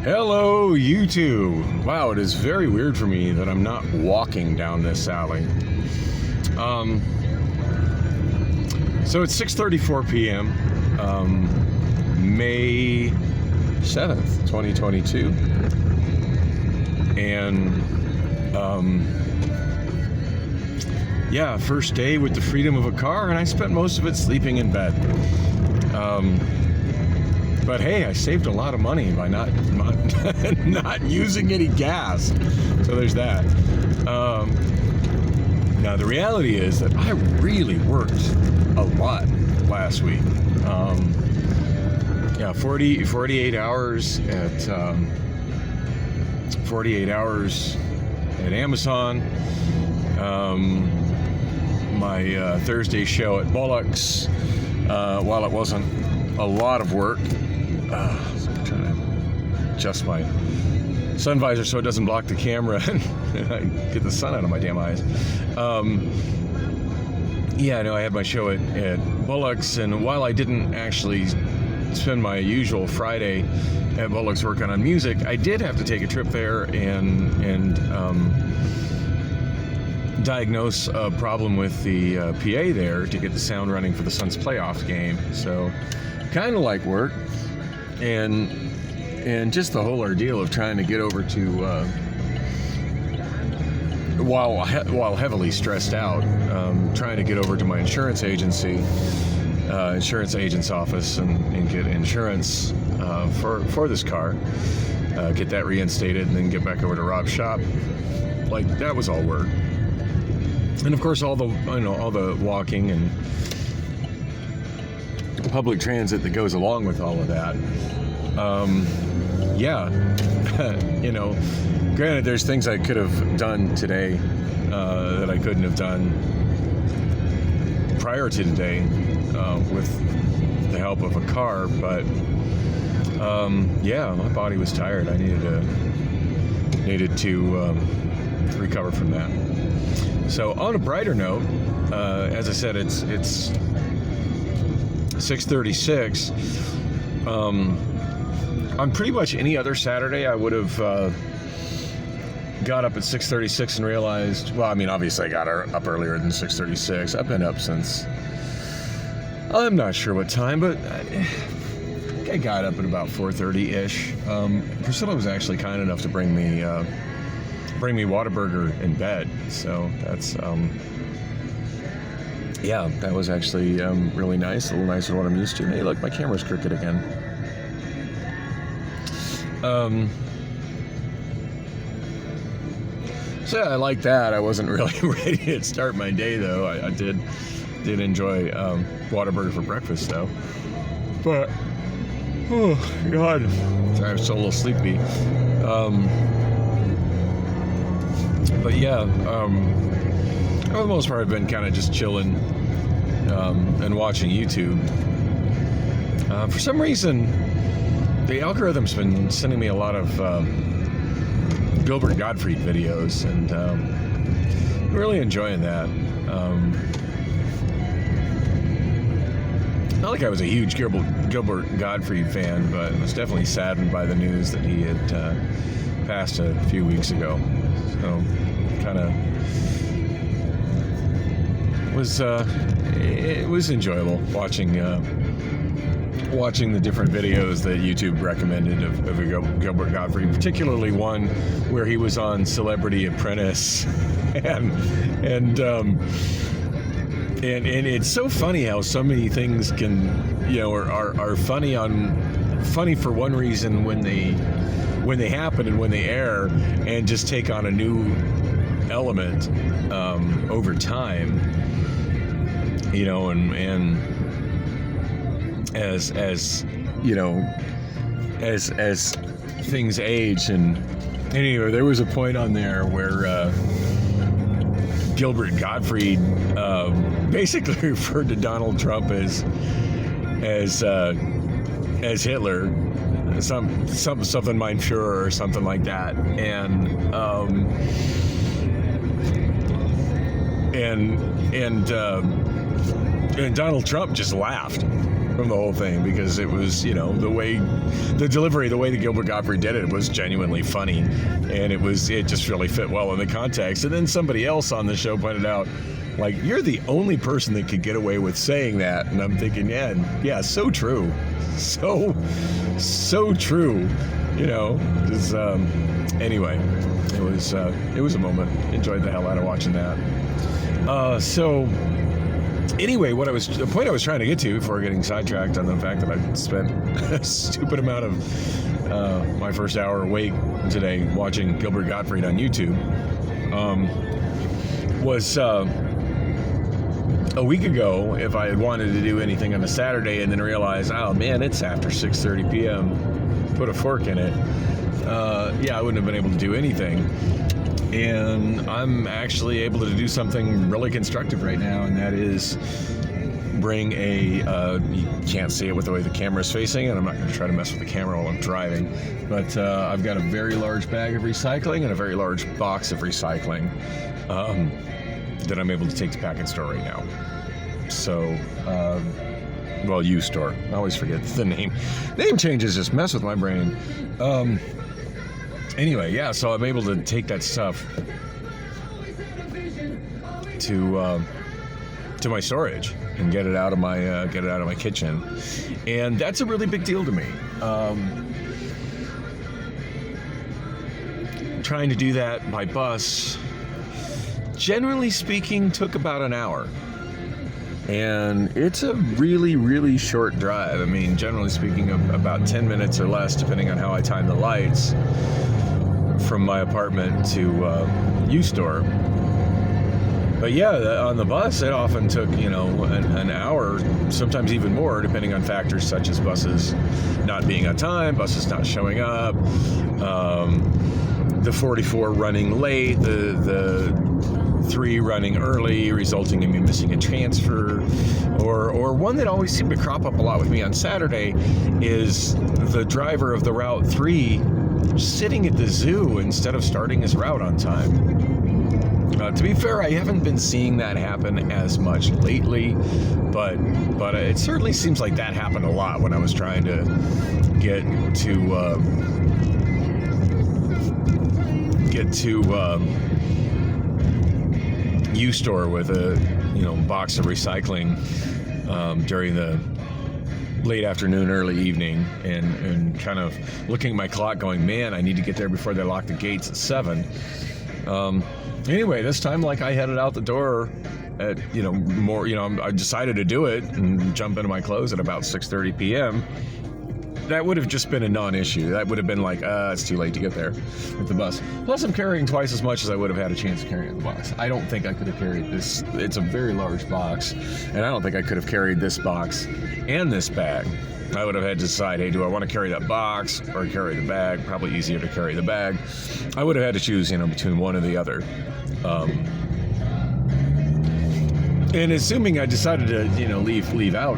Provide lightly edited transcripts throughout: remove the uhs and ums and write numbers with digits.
Hello, YouTube. Wow, it is very weird for me that I'm not walking down this alley. So it's 6:34 p.m. May 7th, 2022. And yeah, first day with the freedom of a car, and I spent most of it sleeping in bed. But hey, I saved a lot of money by not using any gas. So there's that. Now the reality is that I really worked a lot last week. 48 hours at 48 hours at Amazon. My Thursday show at Bullock's. While it wasn't a lot of work, so I'm trying to adjust my sun visor so it doesn't block the camera and I get the sun out of my damn eyes. I had my show at Bullock's, and while I didn't actually spend my usual Friday at Bullock's working on music, I did have to take a trip there and diagnose a problem with the PA there to get the sound running for the Suns playoff game. So kind of like work, and just the whole ordeal of trying to get over to while heavily stressed out, trying to get over to my insurance agent's office and get insurance for this car, get that reinstated, and then get back over to Rob's shop. Like, that was all work. And of course, all the walking and public transit that goes along with all of that. Granted, there's things I could have done today that I couldn't have done prior to today with the help of a car. But my body was tired. I needed to recover from that. So on a brighter note, as I said, it's 6:36. On pretty much any other Saturday, I would have got up at 6:36 and realized, obviously I got up earlier than 6:36. I've been up since, I'm not sure what time, but I think I got up at about 4:30-ish. Priscilla was actually kind enough to bring me Whataburger in bed, so that's that was actually really nice, a little nicer than what I'm used to. Hey, look, my camera's crooked again. So I like that. I wasn't really ready to start my day, though. I did enjoy Whataburger for breakfast, though. But oh God, I'm still a little sleepy. But for the most part, I've been kind of just chilling and watching YouTube. For some reason, the algorithm's been sending me a lot of Gilbert Gottfried videos, and I'm really enjoying that. Not like I was a huge Gilbert Gottfried fan, but I was definitely saddened by the news that he had passed a few weeks ago. So kind of it was enjoyable watching the different videos that YouTube recommended of Gilbert Gottfried, particularly one where he was on Celebrity Apprentice, and it's so funny how so many things can are funny for one reason when they happen and when they air, and just take on a new element over time, and as things age. And anyway, there was a point on there where Gilbert Gottfried basically referred to Donald Trump as Hitler, something Mein Führer or something like that, and Donald Trump just laughed. from the whole thing, because it was, the delivery, the way that Gilbert Gottfried did it was genuinely funny, and it just really fit well in the context. And then somebody else on the show pointed out, like, you're the only person that could get away with saying that. And I'm thinking, yeah, so true. So true. Anyway, it was a moment. Enjoyed the hell out of watching that. Anyway, the point I was trying to get to before getting sidetracked on the fact that I spent a stupid amount of my first hour awake today watching Gilbert Gottfried on YouTube, was a week ago, if I had wanted to do anything on a Saturday and then realized, oh man, it's after 6:30 p.m., put a fork in it, I wouldn't have been able to do anything. And I'm actually able to do something really constructive right now, and that is bring you can't see it with the way the camera's facing, and I'm not going to try to mess with the camera while I'm driving, but I've got a very large bag of recycling and a very large box of recycling that I'm able to take to Packet Store right now. So, U-Store. I always forget the name. Name changes just mess with my brain. Anyway, so I'm able to take that stuff to my storage and get it out of my kitchen, and that's a really big deal to me. Trying to do that by bus, generally speaking, took about an hour. And it's a really, really short drive. I mean, generally speaking, about 10 minutes or less, depending on how I time the lights, from my apartment to U-Store. But on the bus, it often took, an hour, sometimes even more, depending on factors such as buses not being on time, buses not showing up, the 44 running late, the 3 running early, resulting in me missing a transfer, or one that always seemed to crop up a lot with me on Saturday is the driver of the Route 3 sitting at the zoo instead of starting his route on time. To be fair, I haven't been seeing that happen as much lately, but it certainly seems like that happened a lot when I was trying to get to U-Store with a box of recycling during the late afternoon, early evening, and kind of looking at my clock going, man, I need to get there before they lock the gates at 7. Anyway, this time, I headed out the door at, I decided to do it and jump into my clothes at about 6:30 p.m. That would have just been a non-issue. That would have been it's too late to get there with the bus. Plus, I'm carrying twice as much as I would have had a chance to carry in the box. I don't think I could have carried this. It's a very large box, and I don't think I could have carried this box and this bag. I would have had to decide, hey, do I want to carry that box or carry the bag? Probably easier to carry the bag. I would have had to choose, between one or the other. And assuming I decided to, leave out,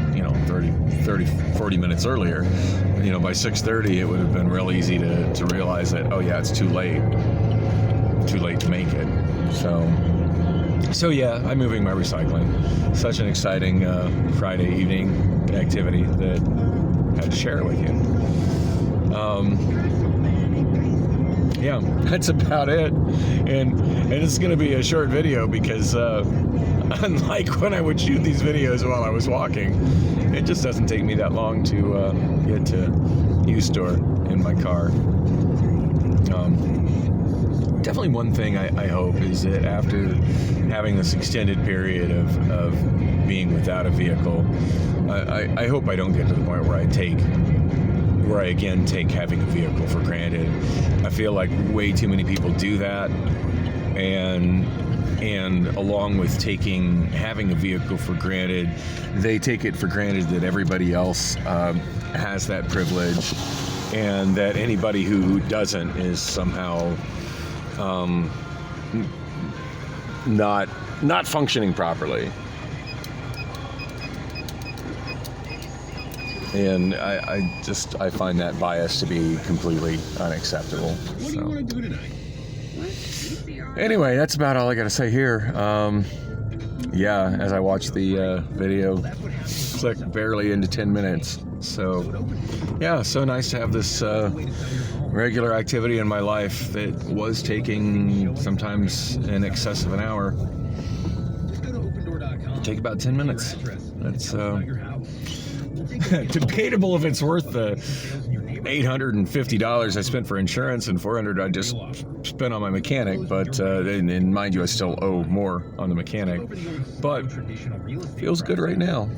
30, 40 minutes earlier, by 6:30, it would have been real easy to realize that, oh yeah, it's too late to make it. So yeah, I'm moving my recycling. Such an exciting Friday evening activity that I had to share it with you. That's about it. And it's going to be a short video because unlike when I would shoot these videos while I was walking, it just doesn't take me that long to get to U-Store in my car. Definitely one thing I hope is that after having this extended period of being without a vehicle, I hope I don't get to the point where I again take having a vehicle for granted. I feel like way too many people do that, and along with having a vehicle for granted, they take it for granted that everybody else has that privilege, and that anybody who doesn't is somehow not functioning properly. And I find that bias to be completely unacceptable. What do you want to do tonight? Anyway, that's about all I got to say here. As I watch the video flick barely into 10 minutes. So, yeah, so nice to have this regular activity in my life that was taking sometimes in excess of an hour. Take about 10 minutes. That's debatable if it's worth the $850 I spent for insurance and $400 I just spent on my mechanic, but and mind you, I still owe more on the mechanic, but feels good right now.